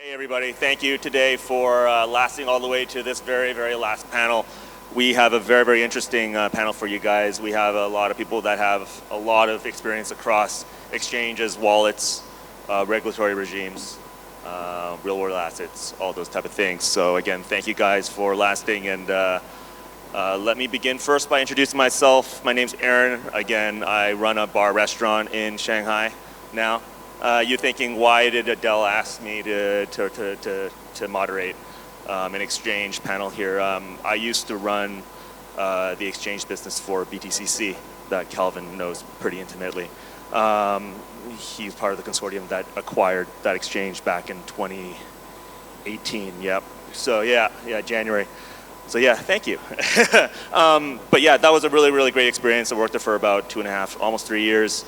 Hey everybody, thank you today for lasting all the way to this very, very last panel. We have a very, very interesting panel for you guys. We have a lot of people that have a lot of experience across exchanges, wallets, regulatory regimes, real world assets, all those type of things. So again, thank you guys for lasting, and let me begin first by introducing myself. My name's Aaron. Again, I run a bar restaurant in Shanghai now. You're thinking, why did Adele ask me to moderate an exchange panel here? I used to run the exchange business for BTCC that Calvin knows pretty intimately. He's part of the consortium that acquired that exchange back in 2018. Yep. So yeah, January. So yeah, thank you. But yeah, that was a really, really great experience. I worked there for about 2.5, almost 3 years.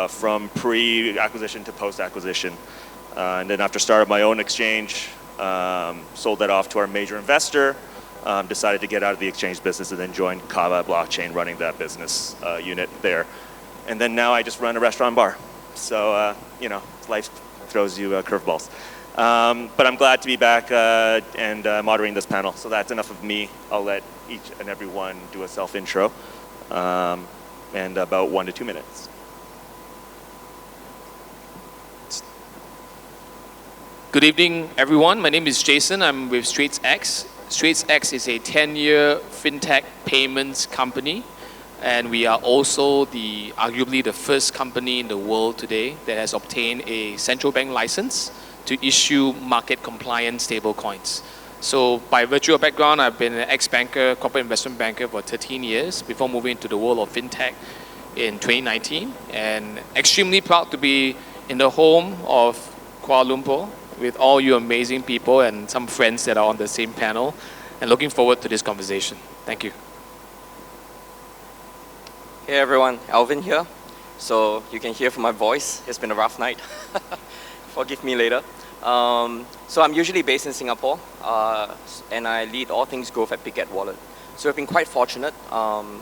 From pre-acquisition to post-acquisition. And then after starting my own exchange, sold that off to our major investor, decided to get out of the exchange business, and then joined Kava Blockchain running that business unit there. And then now I just run a restaurant bar. So, you know, life throws you curveballs. But I'm glad to be back and moderating this panel. So that's enough of me. I'll let each and every one do a self-intro and about 1 to 2 minutes. Good evening, everyone. My name is Jason. I'm with StraitsX. StraitsX is a 10-year fintech payments company, and we are also arguably the first company in the world today that has obtained a central bank license to issue market-compliant stablecoins. So by virtue of background, I've been an ex-banker, corporate investment banker for 13 years before moving into the world of fintech in 2019, and extremely proud to be in the home of Kuala Lumpur, with all you amazing people and some friends that are on the same panel, and looking forward to this conversation. Thank you. Hey everyone, Alvin here. So you can hear from my voice, it's been a rough night. Forgive me later. So I'm usually based in Singapore, and I lead all things growth at Bitget Wallet. So we've been quite fortunate.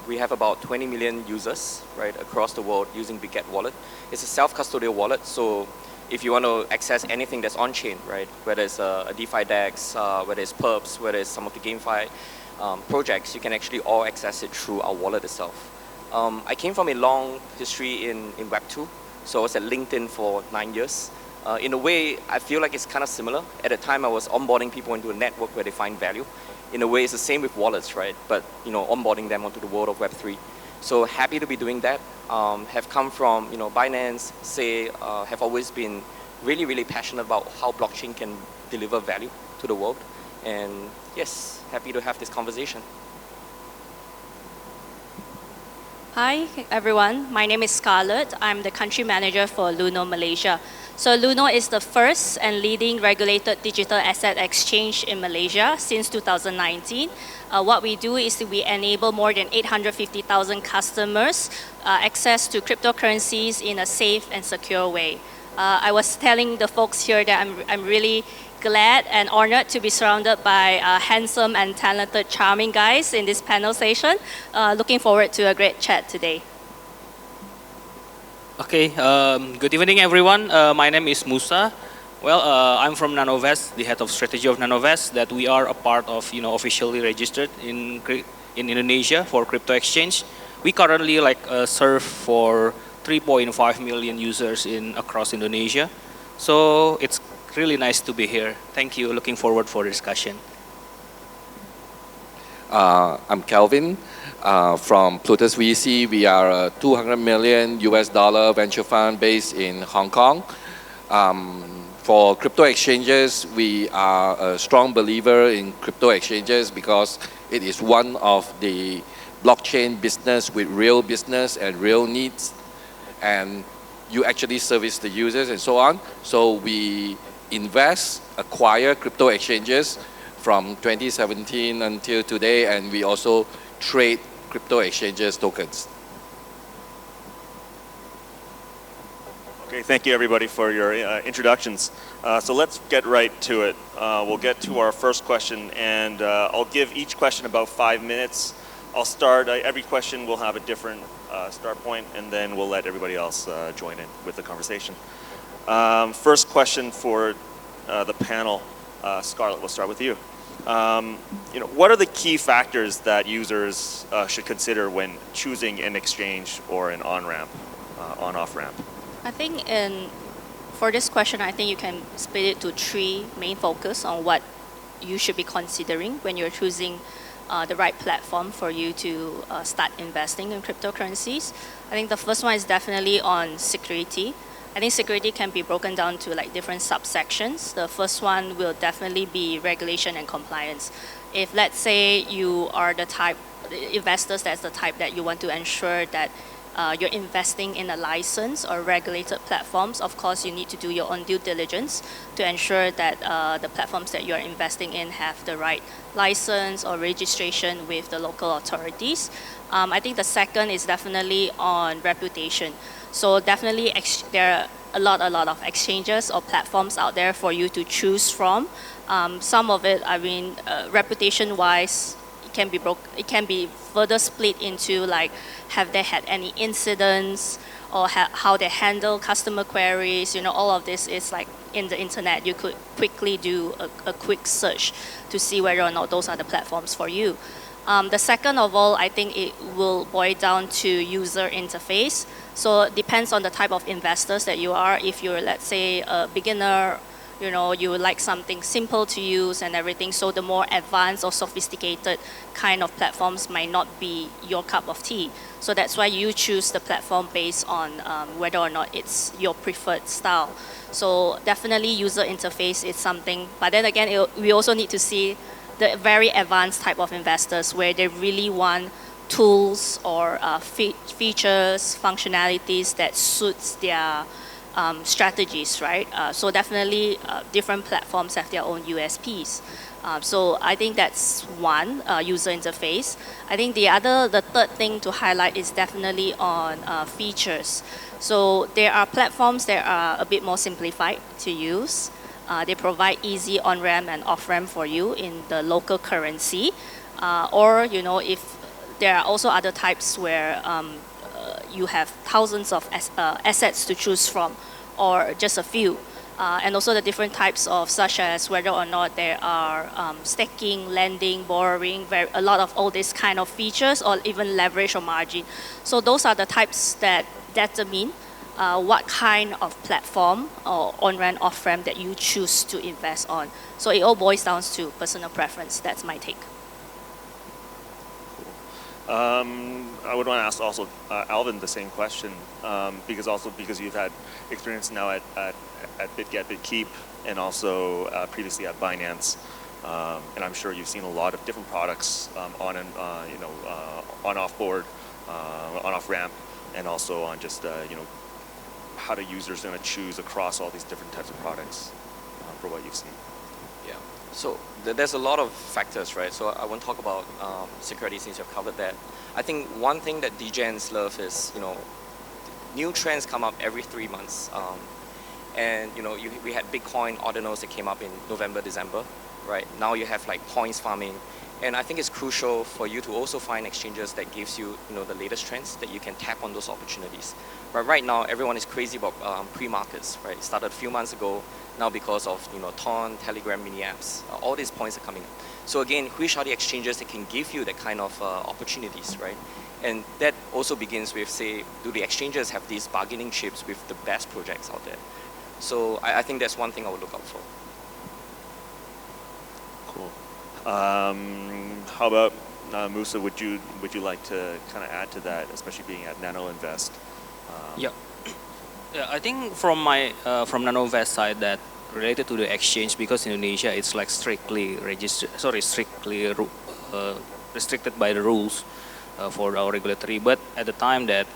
We have about 20 million users right across the world using Bitget Wallet. It's a self-custodial wallet, so if you want to access anything that's on-chain, right, whether it's a DeFi DEX, whether it's perps, whether it's some of the GameFi projects, you can actually all access it through our wallet itself. I came from a long history in Web 2, so I was at LinkedIn for 9 years. In a way, I feel like it's kind of similar. At the time, I was onboarding people into a network where they find value. In a way, it's the same with wallets, right? But you know, onboarding them onto the world of Web 3. So happy to be doing that. Have come from Binance, say, have always been really, really passionate about how blockchain can deliver value to the world. And yes, happy to have this conversation. Hi everyone, my name is Scarlett. I'm the country manager for Luno Malaysia. So Luno is the first and leading regulated digital asset exchange in Malaysia since 2019. What we do is we enable more than 850,000 customers access to cryptocurrencies in a safe and secure way. I was telling the folks here that I'm really glad and honored to be surrounded by handsome and talented, charming guys in this panel session. Looking forward to a great chat today. Okay, good evening everyone. My name is Musa. Well, I'm from Nanovest, the head of strategy of Nanovest, that we are a part of, officially registered in Indonesia for crypto exchange. We currently serve for 3.5 million users across Indonesia. So it's really nice to be here. Thank you. Looking forward for the discussion. I'm Calvin from Plutus VC. We are a $200 million venture fund based in Hong Kong. For crypto exchanges, we are a strong believer in crypto exchanges because it is one of the blockchain business with real business and real needs, and you actually service the users and so on. So we invest, acquire crypto exchanges from 2017 until today, and we also trade crypto exchanges tokens. Okay, thank you everybody for your introductions. So let's get right to it. We'll get to our first question, and I'll give each question about 5 minutes. I'll start, every question will have a different start point, and then we'll let everybody else join in with the conversation. First question for the panel, Scarlett, we'll start with you. What are the key factors that users should consider when choosing an exchange or an on-ramp, on-off ramp? I think for this question, I think you can split it to three main focus on what you should be considering when you're choosing the right platform for you to start investing in cryptocurrencies. I think the first one is definitely on security. I think security can be broken down to like different subsections. The first one will definitely be regulation and compliance. If let's say you are the type, investors that's the type that you want to ensure that you're investing in a licensed or regulated platforms, of course you need to do your own due diligence to ensure that the platforms that you're investing in have the right license or registration with the local authorities. I think the second is definitely on reputation. So definitely there are a lot of exchanges or platforms out there for you to choose from. Some of it, I mean, reputation-wise, it can be further split into like, have they had any incidents or how they handle customer queries. All of this is like in the internet. You could quickly do a quick search to see whether or not those are the platforms for you. The second of all, I think it will boil down to user interface. So it depends on the type of investors that you are. If you're, let's say, a beginner, you would like something simple to use and everything. So the more advanced or sophisticated kind of platforms might not be your cup of tea. So that's why you choose the platform based on whether or not it's your preferred style. So definitely user interface is something. But then again, we also need to see the very advanced type of investors where they really want tools or features, functionalities that suits their strategies, right? So definitely different platforms have their own USPs. So I think that's one, user interface. I think the third thing to highlight is definitely on features. So there are platforms that are a bit more simplified to use. They provide easy on-ramp and off-ramp for you in the local currency. Or, if there are also other types where you have thousands of assets to choose from, or just a few. And also the different types of, such as whether or not there are staking, lending, borrowing, a lot of all these kind of features, or even leverage or margin. So those are the types that determine what kind of platform or on-ramp, off-ramp that you choose to invest on. So it all boils down to personal preference. That's my take. I would want to ask also Alvin the same question, because you've had experience now at Bitget, Bitkeep, and also previously at Binance, and I'm sure you've seen a lot of different products on and on off board, on off ramp, and also on just how the users going to choose across all these different types of products for what you've seen. Yeah. So there's a lot of factors, right? So I won't talk about security since you've covered that. I think one thing that DGens love is, new trends come up every 3 months. And we had Bitcoin ordinals that came up in November, December, right? Now you have like points farming. And I think it's crucial for you to also find exchanges that gives you, the latest trends that you can tap on those opportunities. But right now, everyone is crazy about pre-markets, right? It started a few months ago. Now because of, Ton, Telegram mini apps, all these points are coming. So again, which are the exchanges that can give you that kind of opportunities, right? And that also begins with, say, do the exchanges have these bargaining chips with the best projects out there? So I think that's one thing I would look out for. Cool. How about Musa? Would you like to kind of add to that, especially being at Nanovest? Yeah, I think from Nanovest side, that related to the exchange, because in Indonesia it's like strictly restricted by the rules for our regulatory. But at the time that,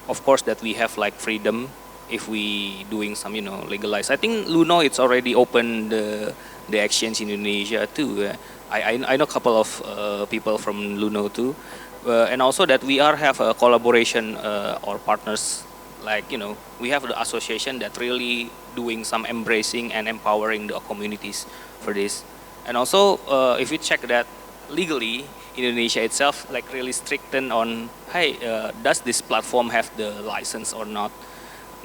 of course, that we have like freedom if we doing some legalize. I think Luno it's already open the exchange in Indonesia too. I know a couple of people from Luno too, and also that we have a collaboration or partners, like we have the association that really doing some embracing and empowering the communities for this. And also if you check that legally, Indonesia itself like really stricten on, hey, does this platform have the license or not?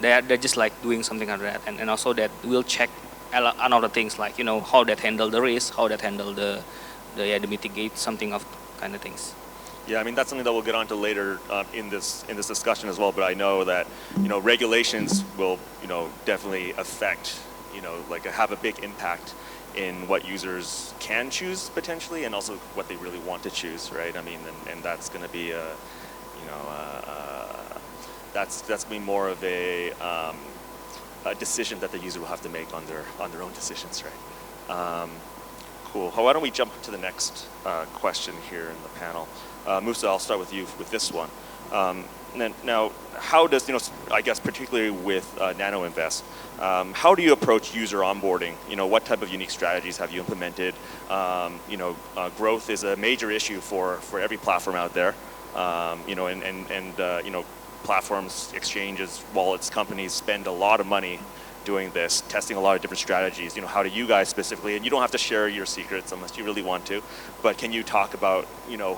They're just like doing something like that, and also that we'll check another things like how that handle the risk, how that handle the mitigate something of kind of things. Yeah, I mean that's something that we'll get onto later in this discussion as well. But I know that regulations will definitely affect like have a big impact in what users can choose potentially, and also what they really want to choose, right? I mean, and that's going to be that's going to be more of a decision that the user will have to make on their own decisions, right? Cool. Why don't we jump to the next question here in the panel? Musa, I'll start with you with this one. Now, how does, I guess particularly with Nanovest, how do you approach user onboarding? What type of unique strategies have you implemented? Growth is a major issue for every platform out there. Platforms, exchanges, wallets, companies spend a lot of money doing this, testing a lot of different strategies. How do you guys specifically, and you don't have to share your secrets unless you really want to, but can you talk about,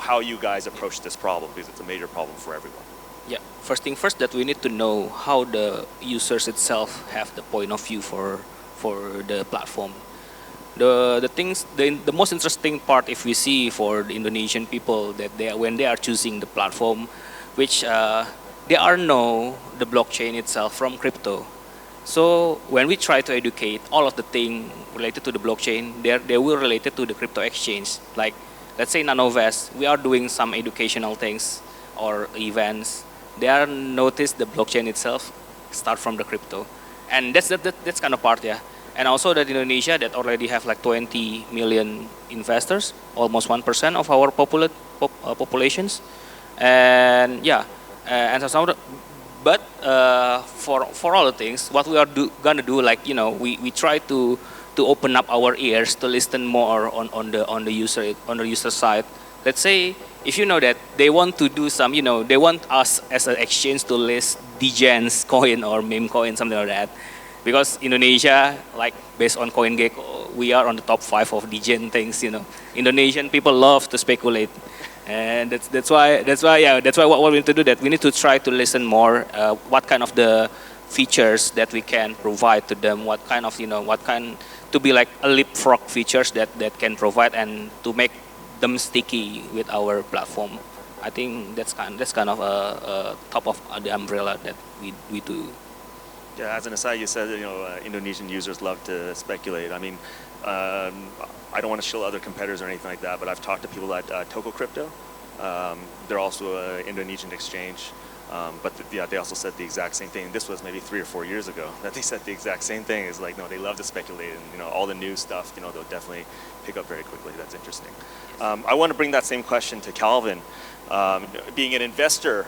how you guys approach this problem, because it's a major problem for everyone? Yeah, first thing first, that we need to know how the users itself have the point of view for the platform. The most interesting part, if we see for the Indonesian people, that when they are choosing the platform, which they are know the blockchain itself from crypto. So when we try to educate all of the things related to the blockchain, they will relate it to the crypto exchange. Like, let's say Nanovest, we are doing some educational things or events. They are notice the blockchain itself start from the crypto, and that's kind of part, yeah. And also that Indonesia that already have like 20 million investors, almost 1% of our populations, and yeah, and so but for all the things, what we are gonna do, like we try to open up our ears to listen more on the user side. Let's say if that they want to do some, they want us as an exchange to list Degen's coin or meme coin, something like that. Because Indonesia, like based on CoinGecko, we are on the top 5 of Degen things. Indonesian people love to speculate, and that's why what we need to do, that we need to try to listen more. What kind of the features that we can provide to them? What kind of what kind to be like a leapfrog features that can provide and to make them sticky with our platform. I think that's kind of a top of the umbrella that we do. Yeah, as an aside, you said Indonesian users love to speculate. I mean, I don't want to shill other competitors or anything like that, but I've talked to people at Toko Crypto. They're also an Indonesian exchange, but they also said the exact same thing. This was maybe 3 or 4 years ago that they said the exact same thing. Is like, no, they love to speculate, and all the new stuff, they'll definitely pick up very quickly. That's interesting. I want to bring that same question to Calvin. Being an investor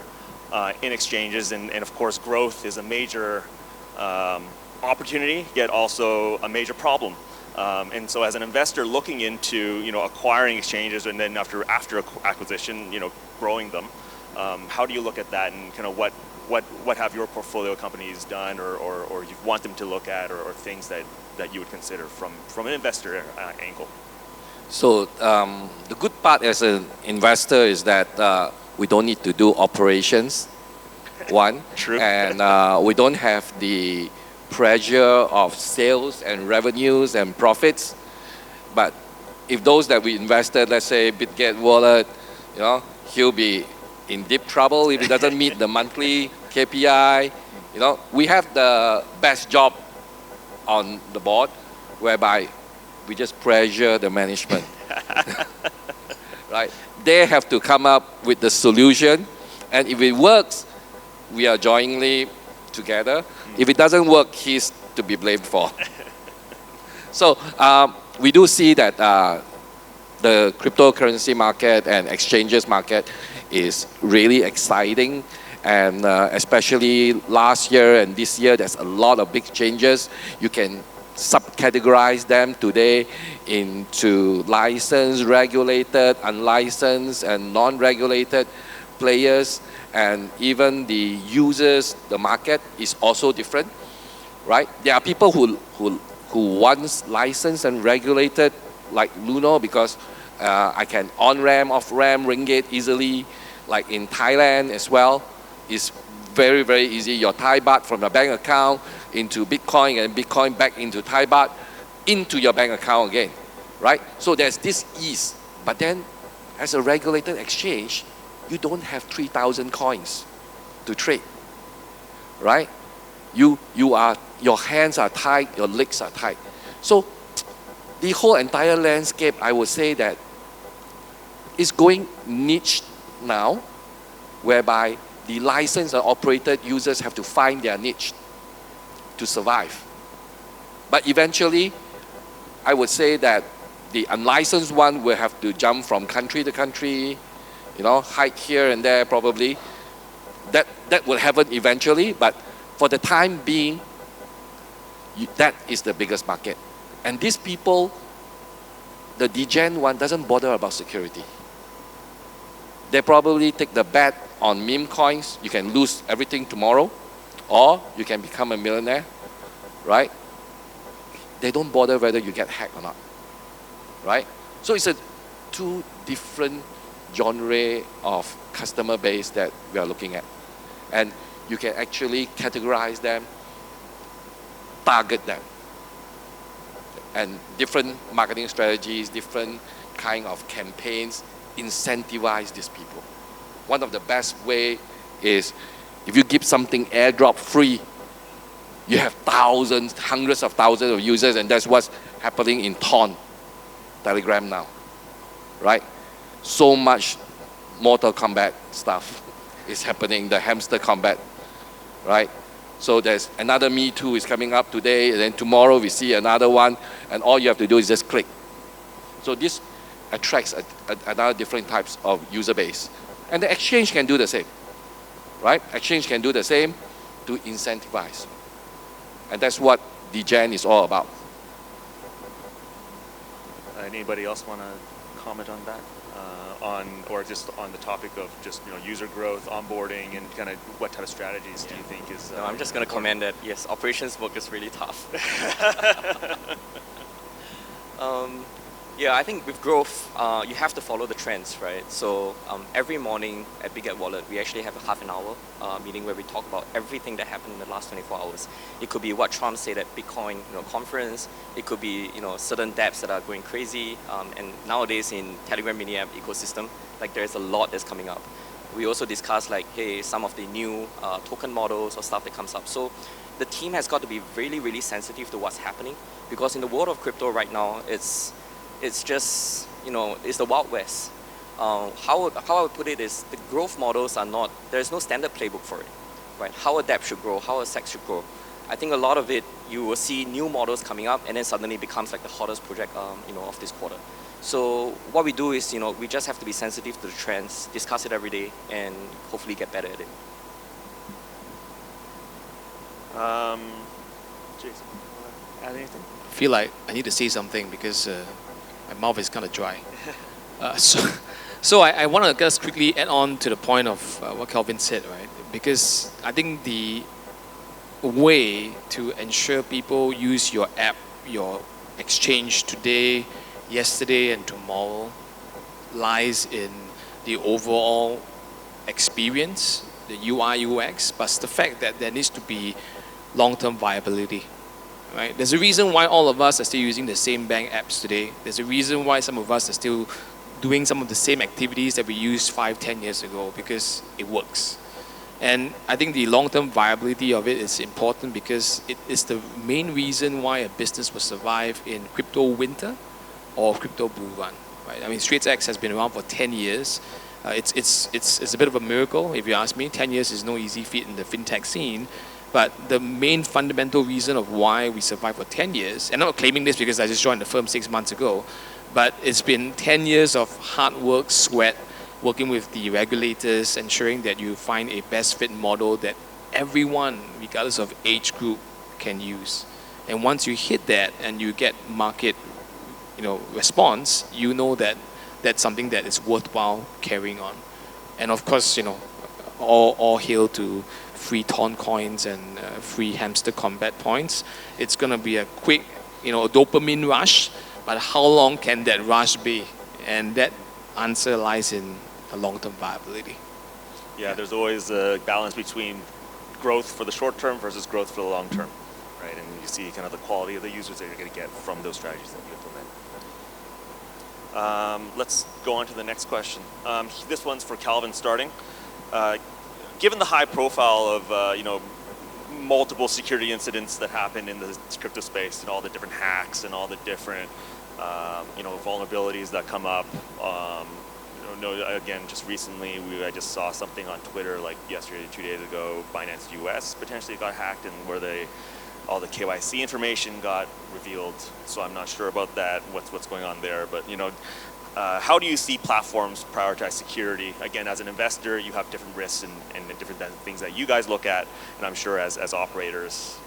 in exchanges, and of course, growth is a major opportunity, yet also a major problem. And so as an investor looking into acquiring exchanges, and then after acquisition, growing them, how do you look at that, and kind of what have your portfolio companies done, or you want them to look at, or things that you would consider from an investor angle? So the good part as an investor is that we don't need to do operations. One, True. And we don't have the pressure of sales and revenues and profits. But if those that we invested, let's say Bitget Wallet, he'll be in deep trouble if he doesn't meet the monthly KPI. We have the best job on the board, whereby we just pressure the management. Right? They have to come up with the solution, and if it works, we are jointly together. If it doesn't work, he's to be blamed for. So we do see that the cryptocurrency market and exchanges market is really exciting, and especially last year and this year, there's a lot of big changes. You can subcategorize them today into licensed, regulated, unlicensed, and non-regulated players. And even the users, the market is also different, right? There are people who once licensed and regulated, like Luno, because I can on-ramp, off-ramp, ringgit easily, like in Thailand as well. It's very, very easy. Your Thai baht from your bank account into Bitcoin, and Bitcoin back into Thai baht. into your bank account again, right? So there's this ease. But then, as a regulated exchange, you don't have 3,000 coins to trade, right? Your hands are tied, your legs are tied. So the whole entire landscape, I would say that is going niche now, whereby the licensed and operated users have to find their niche to survive. But eventually, I would say that the unlicensed one will have to jump from country to country, hike here and there probably. That will happen eventually, but for the time being, that is the biggest market. And these people, the degen one doesn't bother about security. They probably take the bet on meme coins. You can lose everything tomorrow, or you can become a millionaire, right? They don't bother whether you get hacked or not, right? So it's a two different genre of customer base that we are looking at. And you can actually categorize them, target them. And different marketing strategies, different kind of campaigns, incentivize these people. One of the best way is if you give something airdrop free, you have thousands, hundreds of thousands of users, and that's what's happening in Telegram now, right? So much Mortal Kombat stuff is happening, the hamster combat, right? So there's another Me Too is coming up today, and then tomorrow we see another one, and all you have to do is just click. So this attracts another different types of user base. And the exchange can do the same, right? Exchange can do the same to incentivize. And that's what degen is all about. Anybody else want to comment on that? Or just on the topic of just user growth, onboarding, and kind of what type of strategies do you think is? No, I'm just going to comment that yes, operations work is really tough. Yeah, I think with growth, you have to follow the trends, right? So every morning at Bitget Wallet, we actually have a half an hour meeting where we talk about everything that happened in the last 24 hours. It could be what Trump said at Bitcoin conference. It could be certain dApps that are going crazy. And nowadays in Telegram mini app ecosystem, like there's a lot that's coming up. We also discuss like, hey, some of the new token models or stuff that comes up. So the team has got to be really, really sensitive to what's happening, because in the world of crypto right now, it's just, it's the Wild West. How I would put it is the growth models are not, there's no standard playbook for it, right? How a dApp should grow, how a SEX should grow. I think a lot of it, you will see new models coming up and then suddenly becomes like the hottest project, of this quarter. So what we do is, we just have to be sensitive to the trends, discuss it every day, and hopefully get better at it. Jason, add anything? I feel like I need to say something because my mouth is kind of dry. So I want to just quickly add on to the point of what Kelvin said, right? Because I think the way to ensure people use your app, your exchange today, yesterday, and tomorrow lies in the overall experience, the UI, UX, but the fact that there needs to be long-term viability. Right? There's a reason why all of us are still using the same bank apps today. There's a reason why some of us are still doing some of the same activities that we used 5-10 years ago, because it works. And I think the long-term viability of it is important because it is the main reason why a business will survive in crypto winter or crypto bull run. Right? I mean, StraitsX has been around for 10 years. It's a bit of a miracle, if you ask me. 10 years is no easy feat in the fintech scene. But the main fundamental reason of why we survived for 10 years, and I'm not claiming this because I just joined the firm 6 months ago, but it's been 10 years of hard work, sweat, working with the regulators, ensuring that you find a best fit model that everyone, regardless of age group, can use. And once you hit that and you get market response, you know that that's something that is worthwhile carrying on. And of course, all hail to free Ton coins and free hamster combat points. It's going to be a quick, dopamine rush, but how long can that rush be? And that answer lies in a long-term viability. Yeah, there's always a balance between growth for the short term versus growth for the long term, right? And you see kind of the quality of the users that you're going to get from those strategies that you implement. Let's go on to the next question. This one's for Calvin starting. Given the high profile of multiple security incidents that happen in the crypto space and all the different hacks and all the different vulnerabilities that come up, again, just recently I just saw something on Twitter like yesterday, 2 days ago, Binance US potentially got hacked and where all the KYC information got revealed. So I'm not sure about that, what's going on there. But how do you see platforms prioritize security? Again, as an investor, you have different risks and different things that you guys look at, and I'm sure as operators,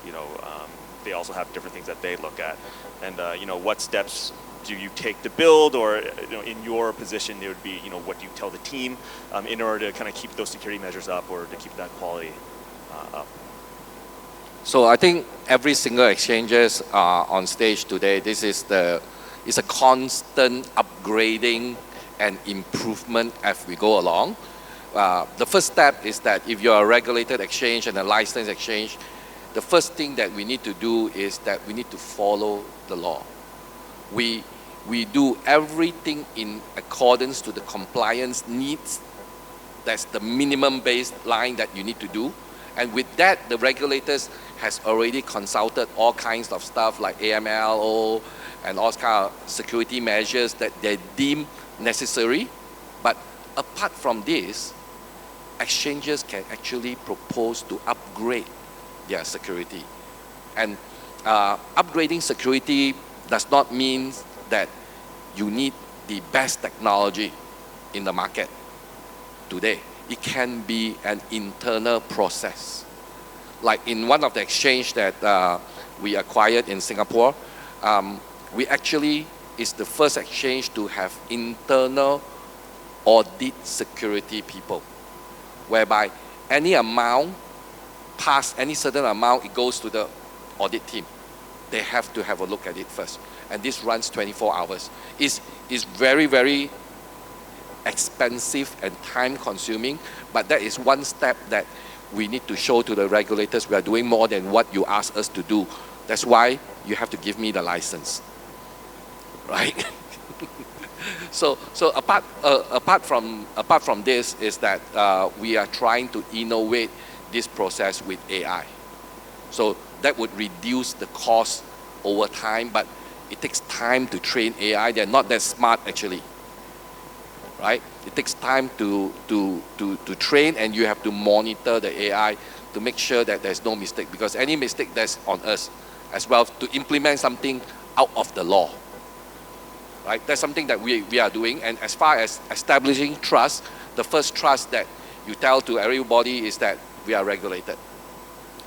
they also have different things that they look at. And what steps do you take to build, or in your position, it would be what do you tell the team in order to kind of keep those security measures up or to keep that quality up? So I think every single exchanges on stage today, this is a constant upgrading and improvement as we go along. The first step is that if you're a regulated exchange and a licensed exchange, the first thing that we need to do is that we need to follow the law. We do everything in accordance to the compliance needs. That's the minimum baseline that you need to do. And with that, the regulators has already consulted all kinds of stuff like AML and all kinds of security measures that they deem necessary. But apart from this, exchanges can actually propose to upgrade their security. And upgrading security does not mean that you need the best technology in the market today. It can be an internal process. Like in one of the exchange that we acquired in Singapore, we actually is the first exchange to have internal audit security people, whereby any amount past any certain amount, it goes to the audit team. They have to have a look at it first. And this runs 24 hours. It's very, very expensive and time consuming, but that is one step that we need to show to the regulators we are doing more than what you ask us to do. That's why you have to give me the license, right? So apart from this is that we are trying to innovate this process with AI. So that would reduce the cost over time, but it takes time to train AI. They're not that smart actually, right? It takes time to train, and you have to monitor the AI to make sure that there's no mistake, because any mistake that's on us as well to implement something out of the law, right? That's something that we are doing. And as far as establishing trust, the first trust that you tell to everybody is that we are regulated.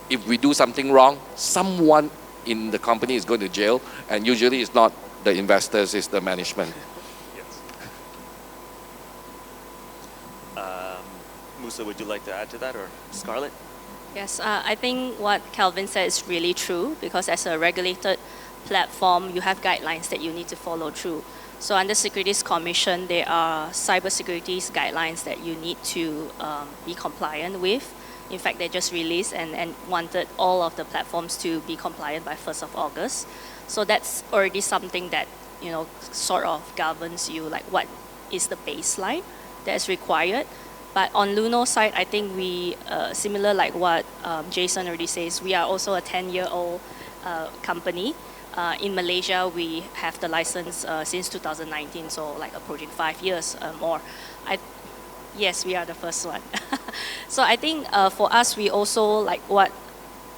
If we do something wrong, someone in the company is going to jail, and usually it's not the investors, it's the management. Yes. Musa, would you like to add to that, or Scarlett? Yes, I think what Calvin said is really true, because as a regulated platform, you have guidelines that you need to follow through. So under Securities Commission, there are cybersecurity guidelines that you need to be compliant with. In fact, they just released and wanted all of the platforms to be compliant by 1st of August. So that's already something that, sort of governs you, like what is the baseline that is required. But on Luno side, I think we, similar like what Jason already says, we are also a 10-year-old company. In Malaysia, we have the license since 2019, so like approaching 5 years more. Yes, we are the first one. So I think for us, we also, like what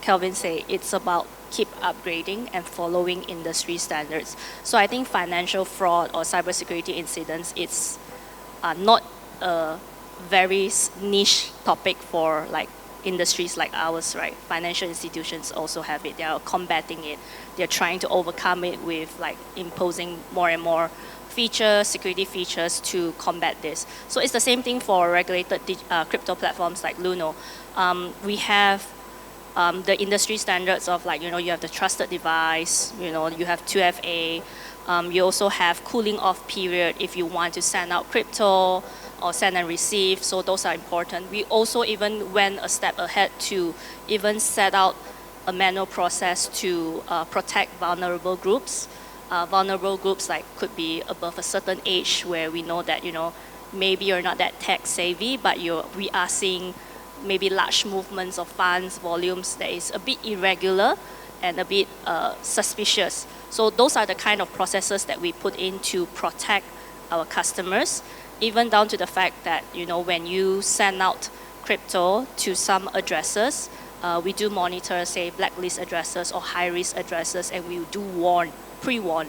Calvin said, it's about keep upgrading and following industry standards. So I think financial fraud or cybersecurity incidents, it's not a very niche topic for like industries like ours, right? Financial institutions also have it. They are combating it. They're trying to overcome it with like imposing more and more features, security features to combat this. So it's the same thing for regulated crypto platforms like Luno. We have the industry standards of like, you have the trusted device, you have 2FA. You also have cooling off period if you want to send out crypto or send and receive. So those are important. We also even went a step ahead to even set out a manual process to protect vulnerable groups. Vulnerable groups like could be above a certain age where we know that maybe you're not that tech savvy, but we are seeing maybe large movements of funds, volumes that is a bit irregular and a bit suspicious. So those are the kind of processes that we put in to protect our customers, even down to the fact that when you send out crypto to some addresses, we do monitor, say, blacklist addresses or high-risk addresses, and we do pre-warn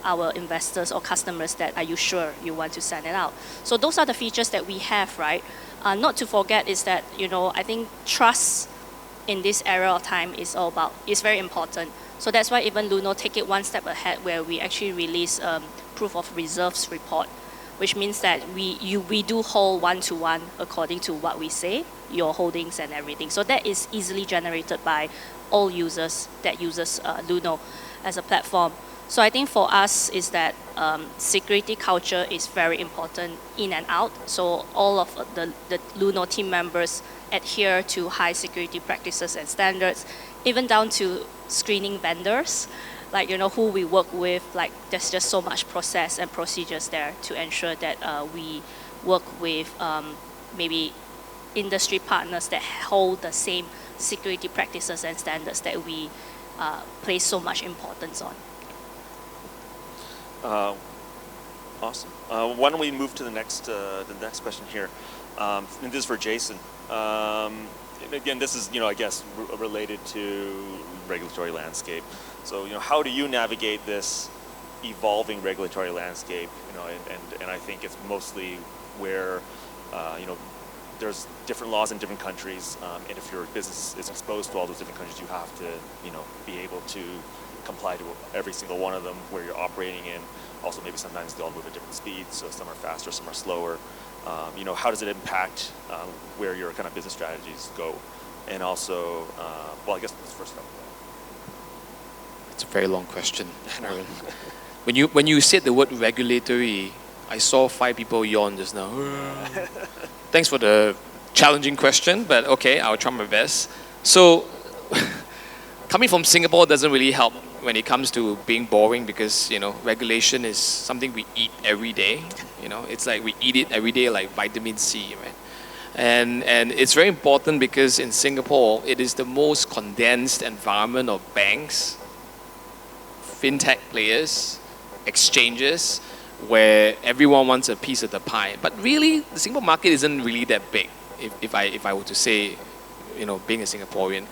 our investors or customers that, are you sure you want to send it out? So those are the features that we have, right? Not to forget is that, I think trust in this era of time is very important. So that's why even Luno take it one step ahead, where we actually release proof of reserves report, which means that we do hold one-to-one according to what we say, your holdings and everything. So that is easily generated by all users that uses Luno as a platform. So I think for us is that security culture is very important in and out. So all of the Luno team members adhere to high security practices and standards, even down to screening vendors, like who we work with. Like there's just so much process and procedures there to ensure that we work with maybe industry partners that hold the same security practices and standards that we place so much importance on. Awesome. Why don't we move to the next question here? And this is for Jason. And again, this is I guess related to regulatory landscape. So how do you navigate this evolving regulatory landscape? And I think it's mostly where there's different laws in different countries, and if your business is exposed to all those different countries, you have to be able to comply to every single one of them where you're operating in. Also, maybe sometimes they all move at different speeds, so some are faster, some are slower. How does it impact where your kind of business strategies go? And also, well, I guess let's first start with that. It's a very long question, Aaron. When you said the word regulatory, I saw 5 people yawn just now. Thanks for the challenging question, but okay, I'll try my best. So, coming from Singapore doesn't really help when it comes to being boring, because regulation is something we eat every day. It's like we eat it every day, like vitamin C, right? And it's very important because in Singapore it is the most condensed environment of banks, fintech players, exchanges, where everyone wants a piece of the pie. But really, the Singapore market isn't really that big, if I were to say, being a Singaporean.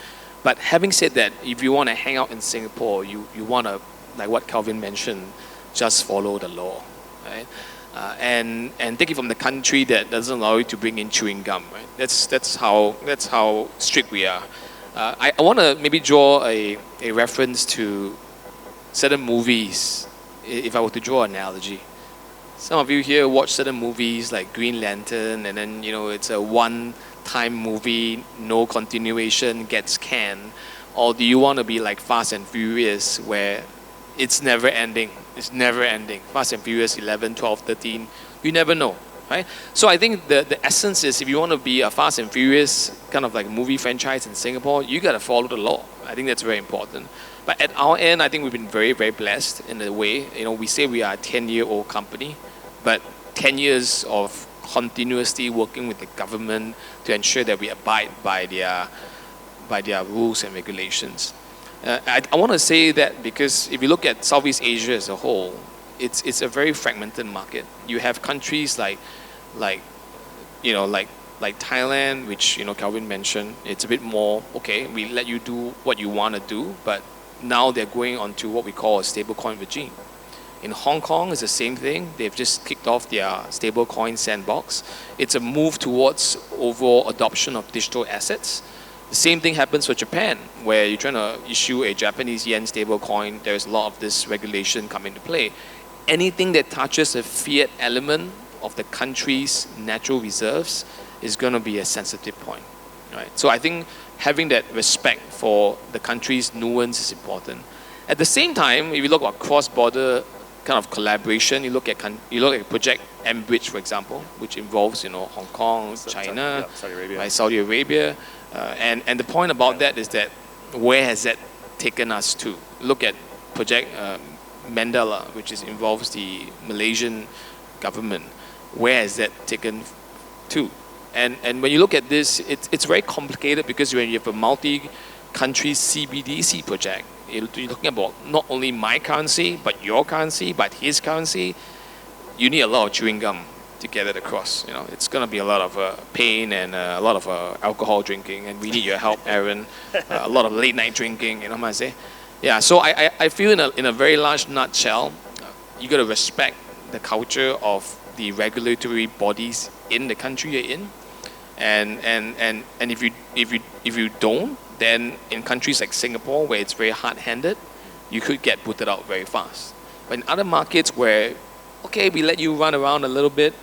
But having said that, if you want to hang out in Singapore, you want to, like what Calvin mentioned, just follow the law, right? And take it from the country that doesn't allow you to bring in chewing gum, right? That's how strict we are. I want to maybe draw a reference to certain movies, if I were to draw an analogy. Some of you here watch certain movies like Green Lantern, and then it's a one-time movie, no continuation, gets canned. Or do you want to be like Fast and Furious, where it's never ending? It's never ending. Fast and Furious 11, 12, 13, you never know, right? So I think the essence is, if you want to be a Fast and Furious kind of like movie franchise in Singapore, you got to follow the law. I think that's very important. But at our end, I think we've been very, very blessed in a way. We say we are a 10-year-old company, but 10 years of continuously working with the government to ensure that we abide by their rules and regulations. I want to say that because if you look at Southeast Asia as a whole, it's a very fragmented market. You have countries like Thailand, which Calvin mentioned. It's a bit more okay. We let you do what you want to do, but now they're going on to what we call a stablecoin regime. In Hong Kong, it's the same thing. They've just kicked off their stablecoin sandbox. It's a move towards overall adoption of digital assets. The same thing happens for Japan, where you're trying to issue a Japanese yen stablecoin. There's a lot of this regulation come into play. Anything that touches a fiat element of the country's natural reserves is going to be a sensitive point, right? So I think having that respect for the country's nuance is important. At the same time, if you look at cross-border kind of collaboration, you look at Project mBridge, for example, which involves Hong Kong, China, Saudi Arabia. Right, Saudi Arabia, and the point about that is that where has that taken us to? Look at Project Mandala, which involves the Malaysian government. Where has that taken to? And when you look at this, it's very complicated because when you have a multi-country CBDC project, you're talking about not only my currency, but your currency, but his currency. You need a lot of chewing gum to get it across. You know, it's going to be a lot of pain and a lot of alcohol drinking, and we need your help, Aaron. A lot of late night drinking, you know what I say? Yeah, so I feel in a very large nutshell, you got to respect the culture of the regulatory bodies in the country you're in, and if you don't, then in countries like Singapore, where it's very hard-handed, you could get booted out very fast. But in other markets where, okay, we let you run around a little bit,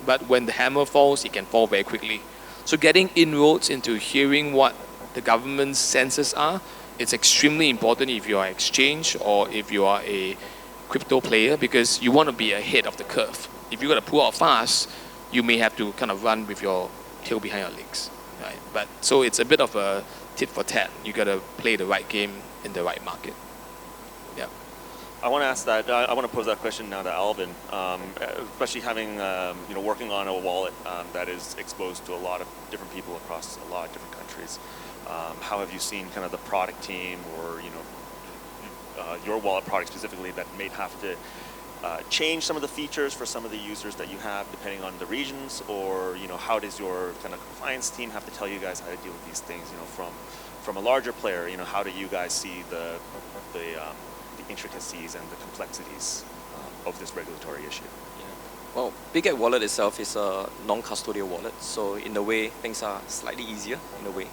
but when the hammer falls, it can fall very quickly. So getting inroads into hearing what the government's senses are, it's extremely important if you are an exchange or if you are a crypto player, because you want to be ahead of the curve. If you're going to pull out fast, you may have to kind of run with your tail behind your legs, right? But so it's a bit of a tit for tat. You got to play the right game in the right market. Yeah. I want to ask that. I want to pose that question now to Alvin, especially having working on a wallet that is exposed to a lot of different people across a lot of different countries. How have you seen kind of the product team, or your wallet product specifically, that may have to change some of the features for some of the users that you have, depending on the regions, or how does your kind of compliance team have to tell you guys how to deal with these things? From a larger player, how do you guys see the intricacies and the complexities of this regulatory issue? Well, Bitget Wallet itself is a non-custodial wallet, so in a way, things are slightly easier in a way.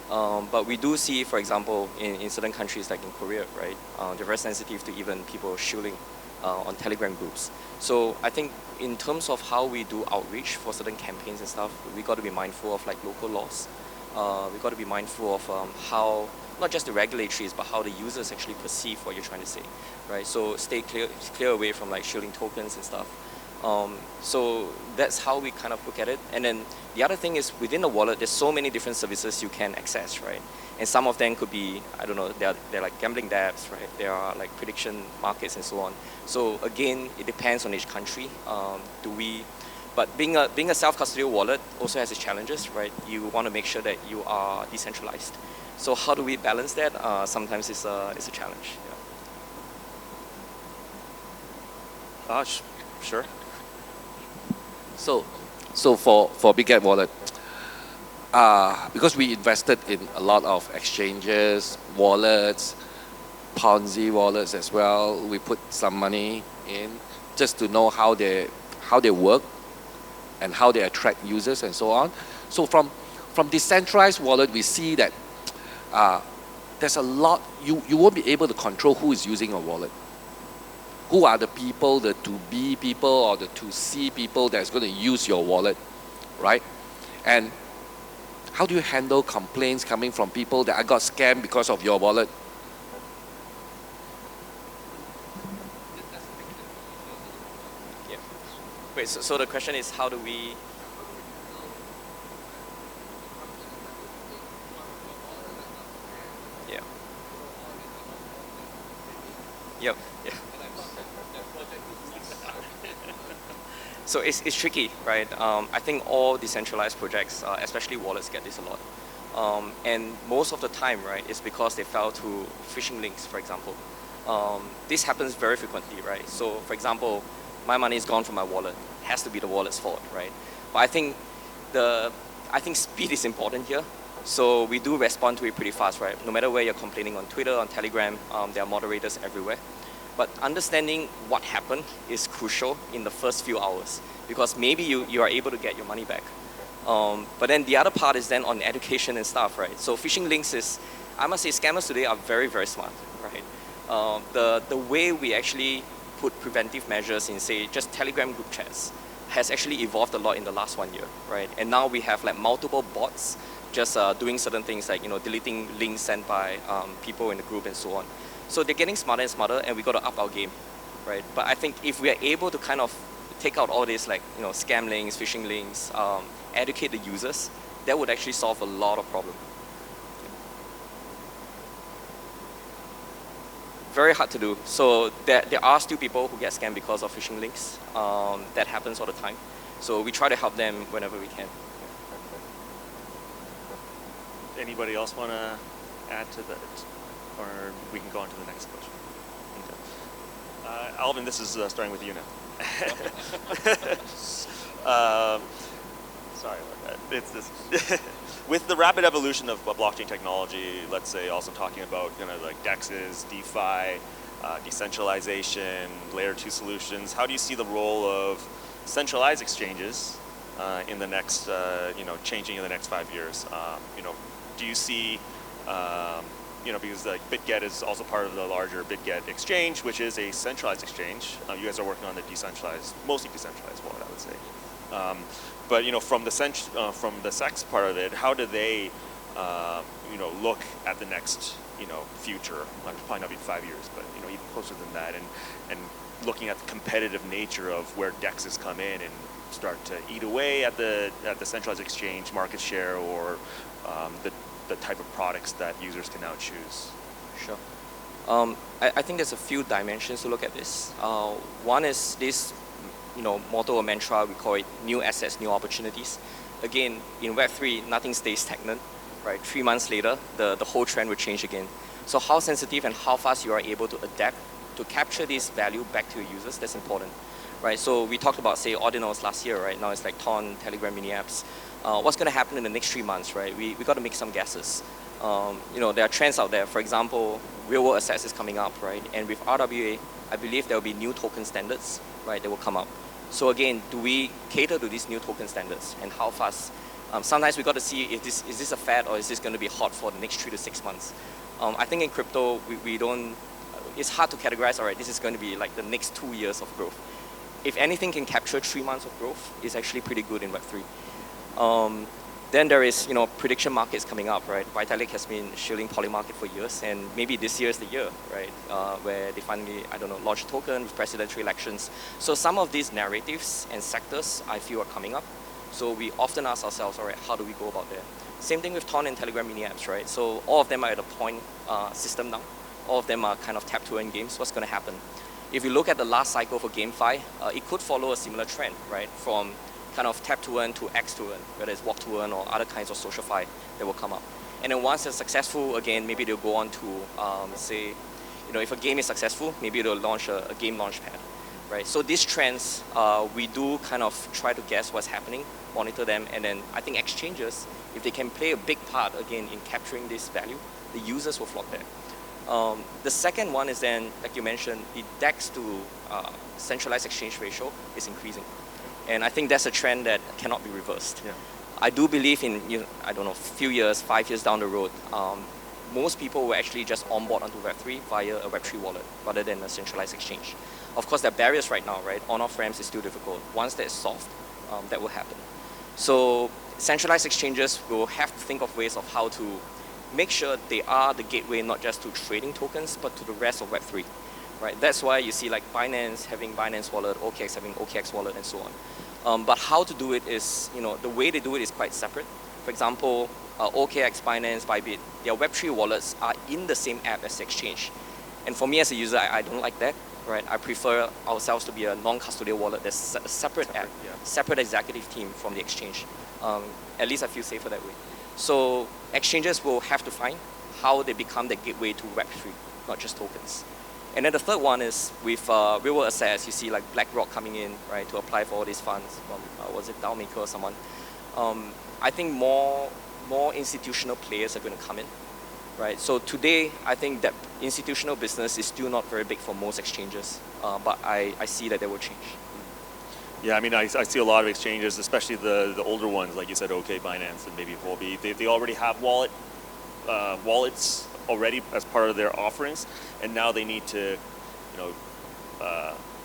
But we do see, for example, in certain countries like in Korea, right, they're very sensitive to even people shilling on Telegram groups. So I think in terms of how we do outreach for certain campaigns and stuff, we got to be mindful of like local laws. We got to be mindful of how not just the regulatories, but how the users actually perceive what you're trying to say, right? So stay clear away from like shielding tokens and stuff. So that's how we kind of look at it. And then the other thing is, within the wallet, there's so many different services you can access, right? And some of them could be, I don't know, they're like gambling dApps, right? There are like prediction markets and so on. So again, it depends on each country. But being a self-custodial wallet also has its challenges, right? You want to make sure that you are decentralized. So how do we balance that? Sometimes it's a challenge. Yeah. Sure. So for Bitget Wallet, because we invested in a lot of exchanges, wallets, Ponzi wallets as well, we put some money in just to know how they work and how they attract users and so on. So from decentralized wallet, we see that there's a lot, you won't be able to control who is using your wallet. Who are the people, the 2B people or the 2C people that's going to use your wallet, right? And how do you handle complaints coming from people that I got scammed because of your wallet? Yeah. Wait, so the question is, how do we... Yeah. Yep. Yeah. So it's tricky, right? I think all decentralized projects, especially wallets, get this a lot. And most of the time, right, it's because they fell to phishing links, for example. This happens very frequently, right? So, for example, my money is gone from my wallet. It has to be the wallet's fault, right? But I think speed is important here. So we do respond to it pretty fast, right? No matter where you're complaining on Twitter, on Telegram, there are moderators everywhere. But understanding what happened is crucial in the first few hours, because maybe you are able to get your money back. But then the other part is then on education and stuff, right? So phishing links is, I must say, scammers today are very, very smart, right? The way we actually put preventive measures in, say, just Telegram group chats has actually evolved a lot in the last 1 year, right? And now we have like multiple bots just doing certain things like, deleting links sent by people in the group and so on. So they're getting smarter and smarter, and we got to up our game, right? But I think if we are able to kind of take out all this, like, scam links, phishing links, educate the users, that would actually solve a lot of problems. very hard to do. So there are still people who get scammed because of phishing links. That happens all the time. So we try to help them whenever we can. Anybody else want to add to that? Or we can go on to the next question. Okay. Alvin, this is starting with you now. Sorry about that. It's this. With the rapid evolution of blockchain technology, let's say also talking about like DEXs, DeFi, decentralization, layer 2 solutions, how do you see the role of centralized exchanges in the next, changing in the next 5 years? Do you see, because like Bitget is also part of the larger Bitget exchange, which is a centralized exchange. You guys are working on the mostly decentralized wallet, I would say. But from the SEX part of it, how do they, look at the next, future? Probably not be 5 years, but even closer than that, and looking at the competitive nature of where DEXs come in and start to eat away at the centralized exchange market share, or the type of products that users can now choose. Sure. I think there's a few dimensions to look at this. One is this, motto or mantra, we call it new assets, new opportunities. Again, in Web3, nothing stays stagnant, right? 3 months later, the whole trend will change again. So how sensitive and how fast you are able to adapt to capture this value back to your users, that's important, right? So we talked about, say, ordinals last year, right? Now it's like Ton, Telegram mini apps. What's going to happen in the next 3 months, right? We got to make some guesses. There are trends out there. For example, real-world assets is coming up, right? And with RWA, I believe there will be new token standards, right, that will come up. So again, do we cater to these new token standards, and how fast? Sometimes we got to see is this a fad, or is this going to be hot for the next 3 to 6 months? I think in crypto, we don't. It's hard to categorize. All right, this is going to be like the next 2 years of growth. If anything can capture 3 months of growth, it's actually pretty good in Web3. Then there is, prediction markets coming up, right? Vitalik has been shielding Polymarket for years, and maybe this year is the year, right? Where they finally, launch a token with presidential elections. So some of these narratives and sectors, I feel, are coming up. So we often ask ourselves, all right, how do we go about that? Same thing with Ton and Telegram mini apps, right? So all of them are at a point system now. All of them are kind of tap to earn games. What's going to happen? If you look at the last cycle for GameFi, it could follow a similar trend, right? From kind of tap to earn to X to earn, whether it's walk to earn or other kinds of SocialFi that will come up. And then once they're successful, again, maybe they'll go on to say, if a game is successful, maybe they'll launch a game launch pad, right? So these trends, we do kind of try to guess what's happening, monitor them, and then I think exchanges, if they can play a big part, again, in capturing this value, the users will flock there. The second one is then, like you mentioned, the DEX to centralized exchange ratio is increasing. And I think that's a trend that cannot be reversed. Yeah. I do believe in, few years, 5 years down the road, most people will actually just onboard onto Web3 via a Web3 wallet rather than a centralized exchange. Of course, there are barriers right now, right? On-off ramps is still difficult. Once that is solved, that will happen. So centralized exchanges will have to think of ways of how to make sure they are the gateway not just to trading tokens, but to the rest of Web3. Right? That's why you see like Binance having Binance Wallet, OKX having OKX Wallet, and so on. But how to do it is, the way they do it is quite separate. For example, OKX, Binance, Bybit, their Web3 wallets are in the same app as the exchange. And for me as a user, I don't like that. Right? I prefer ourselves to be a non-custodial wallet that's a separate app, separate executive team from the exchange. At least I feel safer that way. So exchanges will have to find how they become the gateway to Web3, not just tokens. And then the third one is with real-world assets. You see like BlackRock coming in, right, to apply for all these funds. Was it DAOmaker or someone? I think more institutional players are going to come in, right? So today, I think that institutional business is still not very big for most exchanges, but I see that they will change. Yeah, I mean, I see a lot of exchanges, especially the older ones, like you said, OK, Binance, and maybe Huobi. They already have wallets already as part of their offerings, and now they need to,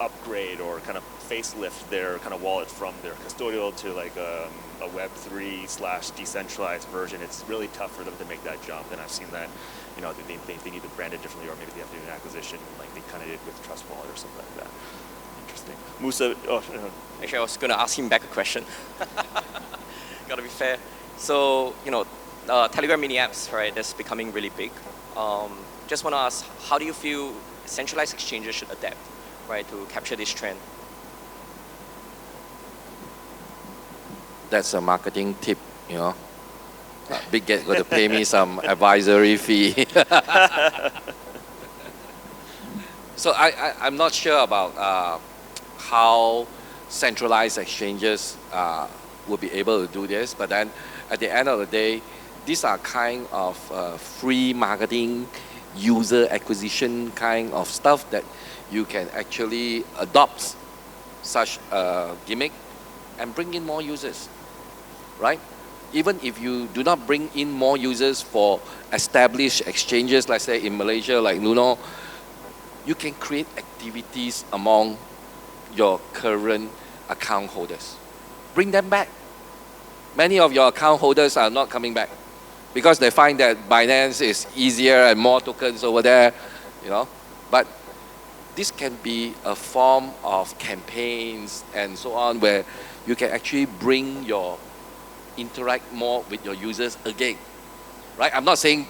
upgrade or kind of facelift their kind of wallet from their custodial to like a Web3 / decentralized version. It's really tough for them to make that jump, and I've seen that, they need to brand it differently, or maybe they have to do an acquisition like they kind of did with Trust Wallet or something like that. Interesting. Musa, Actually, I was going to ask him back a question. Got to be fair. So, Telegram mini apps, right, that's becoming really big. Just want to ask, how do you feel centralized exchanges should adapt, right, to capture this trend. That's a marketing tip, you know. Bitget got to pay me some advisory fee. So I'm not sure about how centralized exchanges will be able to do this, but then at the end of the day, these are kind of free marketing, user acquisition kind of stuff that you can actually adopt such a gimmick and bring in more users, right? Even if you do not bring in more users for established exchanges, let's say in Malaysia like Luno, you can create activities among your current account holders. Bring them back. Many of your account holders are not coming back because they find that Binance is easier and more tokens over there, you know. But this can be a form of campaigns and so on where you can actually interact more with your users again, right? I'm not saying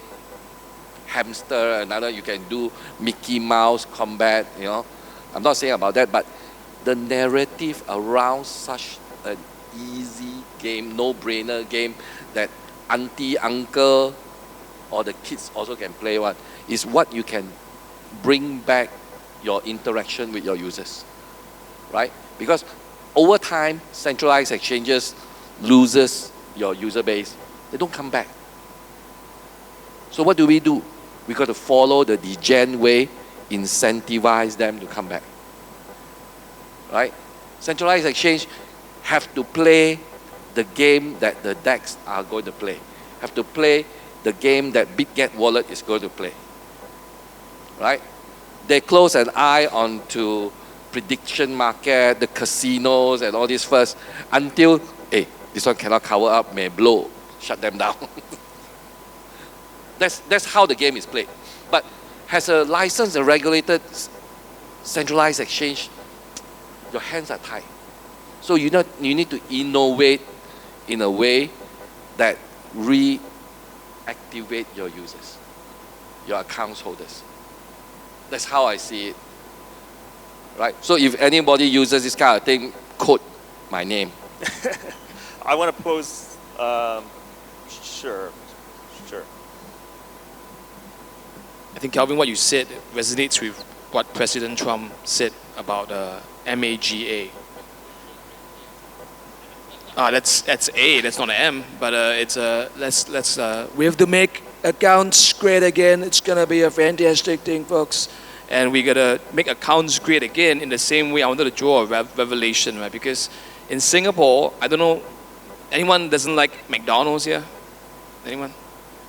hamster, another you can do Mickey Mouse combat, you know. I'm not saying about that, but the narrative around such an easy game, no-brainer game that auntie, uncle, or the kids also can play one, is what you can bring back your interaction with your users, right? Because over time, centralized exchanges loses your user base. They don't come back. So what do? We got to follow the degen way, incentivize them to come back, right? Centralized exchange have to play the game that the DEX are going to play, have to play the game that Bitget Wallet is going to play, right? They close an eye onto prediction market, the casinos and all this first until, hey, this one cannot cover up, may blow, shut them down. That's how the game is played. But as a licensed and regulated centralized exchange, your hands are tied. So you need to innovate in a way that reactivate your users, your account holders. That's how I see it. Right? So if anybody uses this kind of thing, quote my name. I want to pose, sure. I think, Calvin, what you said resonates with what President Trump said about MAGA. That's A, that's not an M, but it's We have to make accounts great again. It's gonna be a fantastic thing, folks. and we gotta make accounts great again in the same way. I wanted to draw a revelation, right? Because in Singapore, I don't know, anyone doesn't like McDonald's here? Anyone?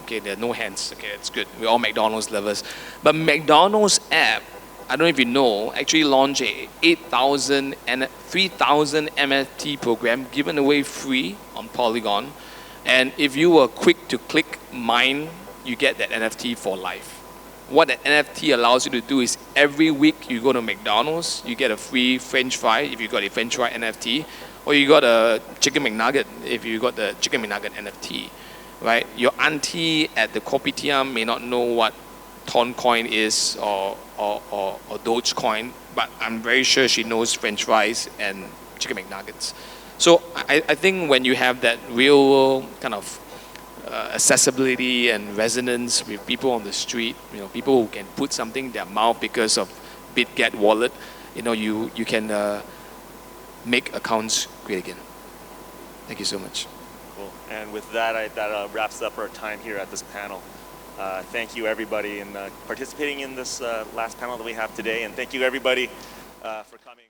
Okay, there are no hands. Okay, it's good. We're all McDonald's lovers. But McDonald's app, I don't know if you know, actually launched a 8,000 and 3,000 NFT program given away free on Polygon. And if you were quick to click mine, you get that NFT for life. What the NFT allows you to do is every week you go to McDonald's, you get a free French fry if you got a French fry NFT, or you got a chicken McNugget if you got the chicken McNugget NFT, right? Your auntie at the kopitiam may not know what Ton coin is or Dogecoin, but I'm very sure she knows French fries and chicken McNuggets. So I think when you have that real kind of accessibility and resonance with people on the street, you know, people who can put something in their mouth because of Bitget Wallet, you know, you can make accounts great again. Thank you so much. Cool. And with that, that wraps up our time here at this panel. Thank you everybody in participating in this last panel that we have today, and thank you everybody for coming.